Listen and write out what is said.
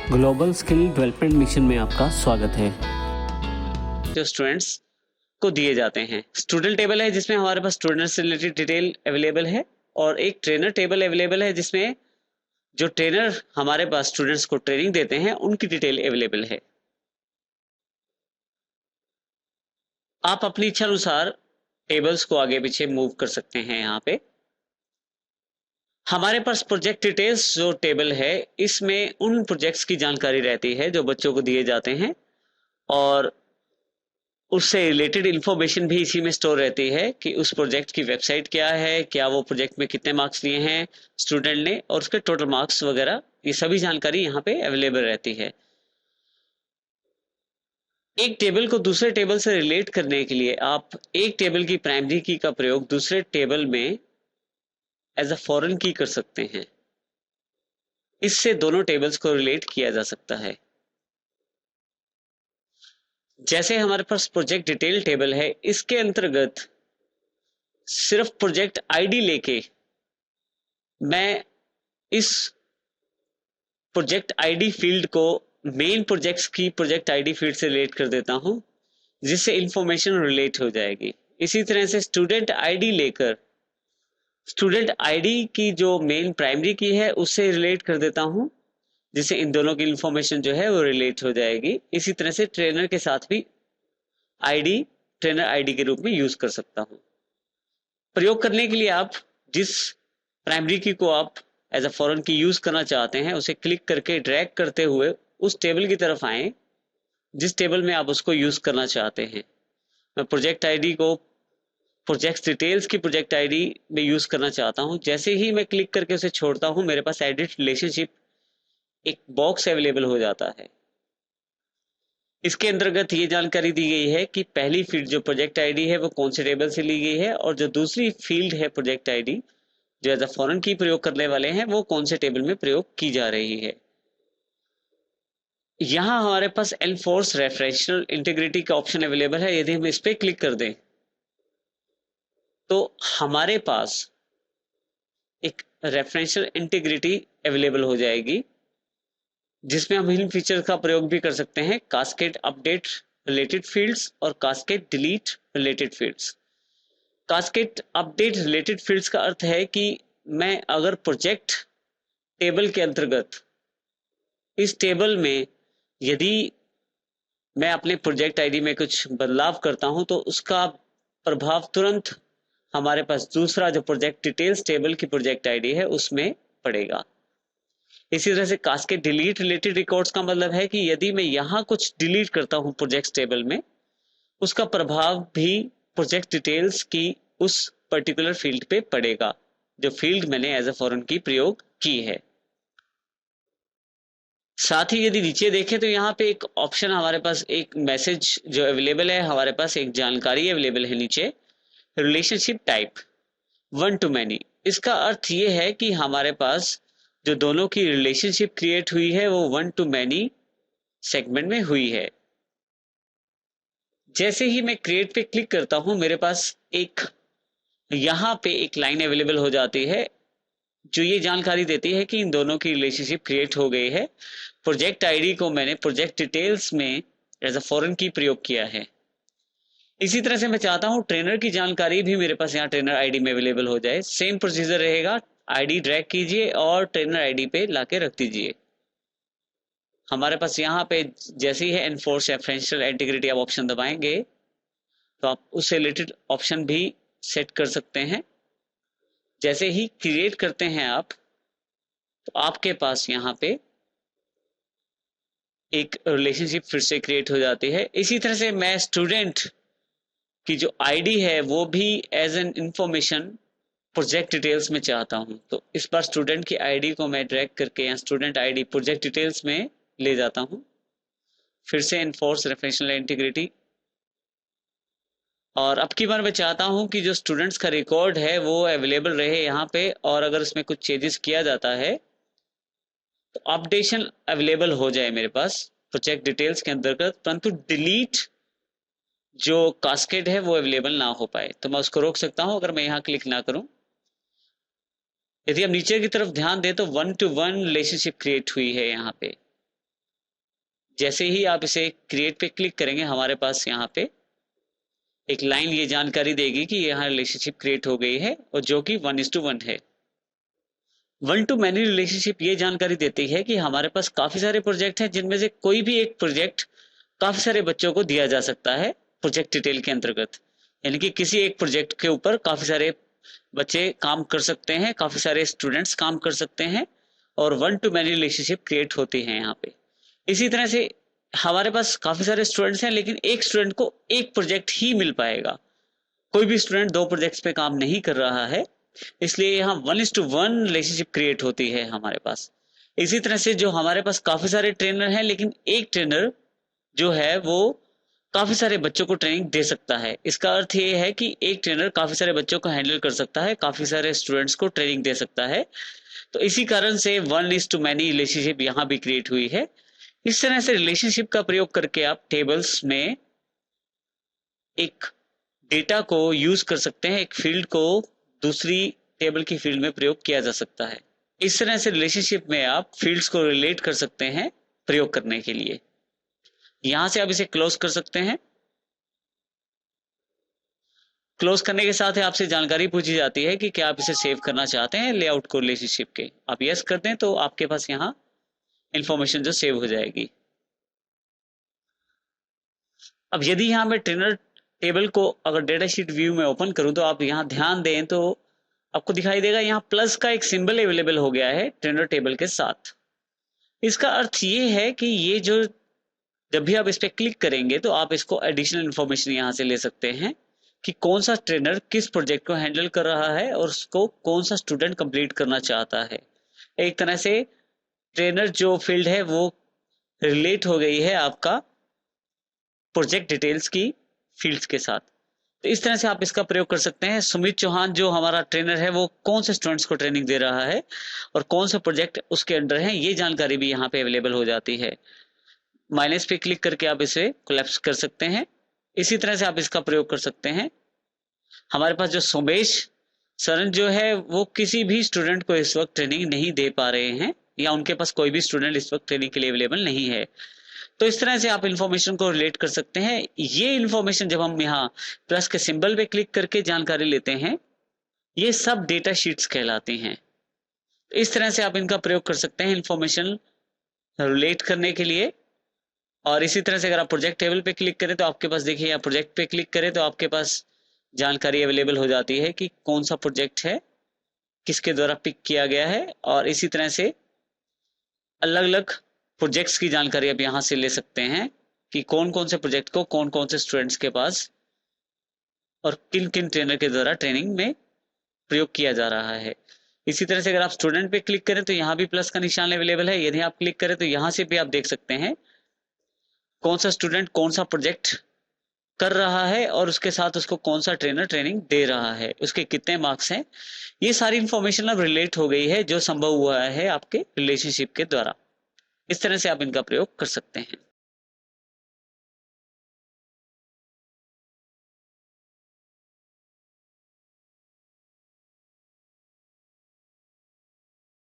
Global skill development mission में आपका स्वागत है। जो स्टूडेंट्स को दिए जाते हैं, स्टूडेंट टेबल है जिसमें हमारे पास स्टूडेंट्स से रिलेटेड डिटेल अवेलेबल है, और एक ट्रेनर टेबल अवेलेबल है जिसमें जो ट्रेनर हमारे पास स्टूडेंट्स को ट्रेनिंग देते हैं उनकी डिटेल अवेलेबल है। आप अपनी इच्छा अनुसार टेबल्स को आगे पीछे मूव कर सकते हैं। यहाँ पे हमारे पास प्रोजेक्ट डिटेल्स जो टेबल है, इसमें उन प्रोजेक्ट्स की जानकारी रहती है जो बच्चों को दिए जाते हैं, और उससे रिलेटेड इंफॉर्मेशन भी इसी में स्टोर रहती है कि उस प्रोजेक्ट की वेबसाइट क्या है, क्या वो प्रोजेक्ट में कितने मार्क्स लिए हैं स्टूडेंट ने, और उसके टोटल मार्क्स वगैरह, ये सभी जानकारी यहाँ पे अवेलेबल रहती है। एक टेबल को दूसरे टेबल से रिलेट करने के लिए आप एक टेबल की प्राइमरी की का प्रयोग दूसरे टेबल में एज अ फॉरेन की कर सकते हैं। इससे दोनों टेबल्स को रिलेट किया जा सकता है। जैसे हमारे पास प्रोजेक्ट डिटेल टेबल है, इसके अंतर्गत सिर्फ प्रोजेक्ट आईडी लेके मैं इस प्रोजेक्ट आईडी फील्ड को मेन प्रोजेक्ट्स की प्रोजेक्ट आईडी फील्ड से रिलेट कर देता हूं, जिससे इंफॉर्मेशन रिलेट हो जाएगी। इसी तरह से स्टूडेंट आईडी लेकर स्टूडेंट आईडी की जो मेन प्राइमरी की है उससे रिलेट कर देता हूं, जिससे इन दोनों की इंफॉर्मेशन जो है वो रिलेट हो जाएगी। इसी तरह से ट्रेनर के साथ भी आईडी ट्रेनर आईडी के रूप में यूज कर सकता हूं। प्रयोग करने के लिए आप जिस प्राइमरी की को आप एज अ फॉरेन की यूज करना चाहते हैं, उसे क्लिक करके ड्रैग करते हुए उस टेबल की तरफ आए जिस टेबल में आप उसको यूज करना चाहते हैं। मैं प्रोजेक्ट आईडी को प्रोजेक्ट डिटेल्स की प्रोजेक्ट आईडी में यूज करना चाहता हूं। जैसे ही मैं क्लिक करके उसे छोड़ता हूं, मेरे पास एडिट रिलेशनशिप एक बॉक्स अवेलेबल हो जाता है। इसके अंतर्गत ये जानकारी दी गई है कि पहली फील्ड जो प्रोजेक्ट आईडी है वो कौन से टेबल से ली गई है, और जो दूसरी फील्ड है प्रोजेक्ट आईडी जो एज अ फॉरेन की प्रयोग करने वाले हैं वो कौन से टेबल में प्रयोग की जा रही है। यहां हमारे पास एनफोर्स रेफरेंशियल इंटीग्रिटी का ऑप्शन अवेलेबल है। यदि हम इस पे क्लिक कर दें तो हमारे पास एक रेफरेंशियल इंटीग्रिटी अवेलेबल हो जाएगी, जिसमें हम इन फीचर का प्रयोग भी कर सकते हैं, कास्केड अपडेट रिलेटेड फील्ड्स और cascade delete related fields. Cascade update related fields का अर्थ है कि मैं अगर प्रोजेक्ट टेबल के अंतर्गत इस टेबल में यदि मैं अपने प्रोजेक्ट आईडी में कुछ बदलाव करता हूं तो उसका प्रभाव तुरंत हमारे पास दूसरा जो प्रोजेक्ट डिटेल्स टेबल की प्रोजेक्ट आईडी है उसमें पड़ेगा। इसी तरह से कास्केड डिलीट रिलेटेड रिकॉर्ड्स का मतलब है कि यदि मैं यहां कुछ डिलीट करता हूं प्रोजेक्ट टेबल में, उसका प्रभाव भी प्रोजेक्ट डिटेल्स की उस पर्टिकुलर फील्ड पे पड़ेगा जो फील्ड मैंने एज अ फॉरेन की प्रयोग की है। साथ ही यदि नीचे देखें तो यहाँ पे एक ऑप्शन हमारे पास एक मैसेज जो अवेलेबल है, हमारे पास एक जानकारी अवेलेबल है नीचे, relationship type one two many. इसका अर्थ ये है कि हमारे पास जो दोनों की रिलेशनशिप क्रिएट हुई है वो वन टू मैनी सेगमेंट में हुई है। जैसे ही मैं क्रिएट पे क्लिक करता हूं, मेरे पास एक यहां पे एक लाइन अवेलेबल हो जाती है जो ये जानकारी देती है कि इन दोनों की रिलेशनशिप क्रिएट हो गई है। प्रोजेक्ट आईडी को मैंने प्रोजेक्ट डिटेल्स में एज अ फॉरेन की प्रयोग किया है। इसी तरह से मैं चाहता हूं ट्रेनर की जानकारी भी मेरे पास यहाँ ट्रेनर आईडी में अवेलेबल हो जाए। सेम प्रोसीजर रहेगा, आईडी ड्रैग कीजिए और ट्रेनर आईडी पे लाके रख दीजिए। हमारे पास यहाँ पे जैसे ही है एनफोर्स रेफरेंशियल इंटीग्रिटी आप ऑप्शन दबाएंगे तो आप उससे रिलेटेड ऑप्शन भी सेट कर सकते हैं। जैसे ही क्रिएट करते हैं आप, तो आपके पास यहाँ पे एक रिलेशनशिप फिर से क्रिएट हो जाती है। इसी तरह से मैं स्टूडेंट की जो आईडी है वो भी as an information project details में चाहता हूं, तो इस बार स्टूडेंट की आईडी को मैं ड्रैग करके यहाँ स्टूडेंट आईडी प्रोजेक्ट डिटेल्स में ले जाता हूं। फिर से एनफोर्स रेफरेंशियल इंटीग्रिटी, और अब की बार मैं चाहता हूं कि जो स्टूडेंट्स का रिकॉर्ड है वो अवेलेबल रहे यहाँ पे, और अगर इसमें कुछ चेंजेस किया जाता है तो अपडेशन अवेलेबल हो जाए मेरे पास प्रोजेक्ट डिटेल्स के अंतर्गत, परंतु डिलीट जो कास्केड है वो अवेलेबल ना हो पाए। तो मैं उसको रोक सकता हूं अगर मैं यहाँ क्लिक ना करूं। यदि हम नीचे की तरफ ध्यान दें तो one two one relationship create हुई है यहाँ पे। जैसे ही आप इसे क्रिएट पे क्लिक करेंगे, हमारे पास यहाँ पे एक लाइन ये जानकारी देगी कि यहाँ रिलेशनशिप क्रिएट हो गई है, और जो कि 1:1 है। 1-to-many रिलेशनशिप ये जानकारी देती है कि हमारे पास काफी सारे प्रोजेक्ट हैं, जिनमें से कोई भी एक प्रोजेक्ट काफी सारे बच्चों को दिया जा सकता है प्रोजेक्ट डिटेल के अंतर्गत। यानी कि किसी एक प्रोजेक्ट के ऊपर काफी सारे बच्चे काम कर सकते हैं, काफी सारे स्टूडेंट्स काम कर सकते हैं, और 1-to-many रिलेशनशिप क्रिएट होती है यहाँ पे। इसी तरह से हमारे पास काफी सारे स्टूडेंट्स हैं, लेकिन एक स्टूडेंट को एक प्रोजेक्ट ही मिल पाएगा। कोई भी स्टूडेंट 2 प्रोजेक्ट्स पे काम नहीं कर रहा है, इसलिए यहाँ 1:1 रिलेशनशिप क्रिएट होती है हमारे पास। इसी तरह से जो हमारे पास काफी सारे ट्रेनर हैं, लेकिन एक ट्रेनर जो है वो काफी सारे बच्चों को ट्रेनिंग दे सकता है। इसका अर्थ ये है कि एक ट्रेनर काफी सारे बच्चों को हैंडल कर सकता है, काफी सारे स्टूडेंट्स को ट्रेनिंग दे सकता है। तो इसी कारण से 1:many रिलेशनशिप यहाँ भी क्रिएट हुई है। इस तरह से रिलेशनशिप का प्रयोग करके आप टेबल्स में एक डेटा को यूज कर सकते हैं, एक फील्ड को दूसरी टेबल की फील्ड में प्रयोग किया जा सकता है। इस तरह से रिलेशनशिप में आप फील्ड्स को रिलेट कर सकते हैं प्रयोग करने के लिए। यहां से आप इसे क्लोज कर सकते हैं। क्लोज करने के साथ ही आपसे जानकारी पूछी जाती है कि क्या आप इसे सेव करना चाहते हैं लेआउट को रिलेशनशिप के। आप यस कर दें तो आपके पास यहाँ इंफॉर्मेशन जो सेव हो जाएगी। अब यदि यहाँ मैं ट्रेनर टेबल को अगर डेटा शीट व्यू में ओपन करूं, तो आप यहाँ ध्यान दें तो आपको दिखाई देगा यहाँ प्लस का एक सिंबल अवेलेबल हो गया है ट्रेनर टेबल के साथ। इसका अर्थ ये है कि ये जो जब भी आप इस पर क्लिक करेंगे तो आप इसको एडिशनल इंफॉर्मेशन यहाँ से ले सकते हैं कि कौन सा ट्रेनर किस प्रोजेक्ट को हैंडल कर रहा है और उसको कौन सा स्टूडेंट कंप्लीट करना चाहता है। एक तरह से ट्रेनर जो फील्ड है वो रिलेट हो गई है आपका प्रोजेक्ट डिटेल्स की फील्ड्स के साथ। तो इस तरह से आप इसका प्रयोग कर सकते हैं। सुमित चौहान जो हमारा ट्रेनर है वो कौन से स्टूडेंट्स को ट्रेनिंग दे रहा है और कौन सा प्रोजेक्ट उसके अंडर है, ये जानकारी भी यहाँ पे अवेलेबल हो जाती है। माइनस पे क्लिक करके आप इसे कोलैप्स कर सकते हैं। इसी तरह से आप इसका प्रयोग कर सकते हैं। हमारे पास जो सोमेश सरन जो है वो किसी भी स्टूडेंट को इस वक्त ट्रेनिंग नहीं दे पा रहे हैं, या उनके पास कोई भी स्टूडेंट इस वक्त ट्रेनिंग के लिए अवेलेबल नहीं है। तो इस तरह से आप इंफॉर्मेशन को रिलेट कर सकते हैं। ये इंफॉर्मेशन जब हम यहाँ प्लस के सिंबल पे क्लिक करके जानकारी लेते हैं, ये सब डेटा शीट्स कहलाती हैं। तो इस तरह से आप इनका प्रयोग कर सकते हैं इंफॉर्मेशन रिलेट करने के लिए। और इसी तरह से अगर आप प्रोजेक्ट टेबल पे क्लिक करें तो आपके पास देखिए, या प्रोजेक्ट पे क्लिक करें तो आपके पास जानकारी अवेलेबल हो जाती है कि कौन सा प्रोजेक्ट है, किसके द्वारा पिक किया गया है। और इसी तरह से अलग अलग प्रोजेक्ट्स की जानकारी आप यहाँ से ले सकते हैं कि कौन कौन से प्रोजेक्ट को कौन कौन से स्टूडेंट्स के पास और किन किन ट्रेनर के द्वारा ट्रेनिंग में प्रयोग किया जा रहा है। इसी तरह से अगर आप स्टूडेंट पे क्लिक करें तो यहाँ भी प्लस का निशान अवेलेबल है। यदि आप क्लिक करें तो यहाँ से भी आप देख सकते हैं कौन सा स्टूडेंट कौन सा प्रोजेक्ट कर रहा है और उसके साथ उसको कौन सा ट्रेनर ट्रेनिंग दे रहा है, उसके कितने मार्क्स हैं। ये सारी इंफॉर्मेशन अब रिलेट हो गई है जो संभव हुआ है आपके रिलेशनशिप के द्वारा। इस तरह से आप इनका प्रयोग कर सकते हैं।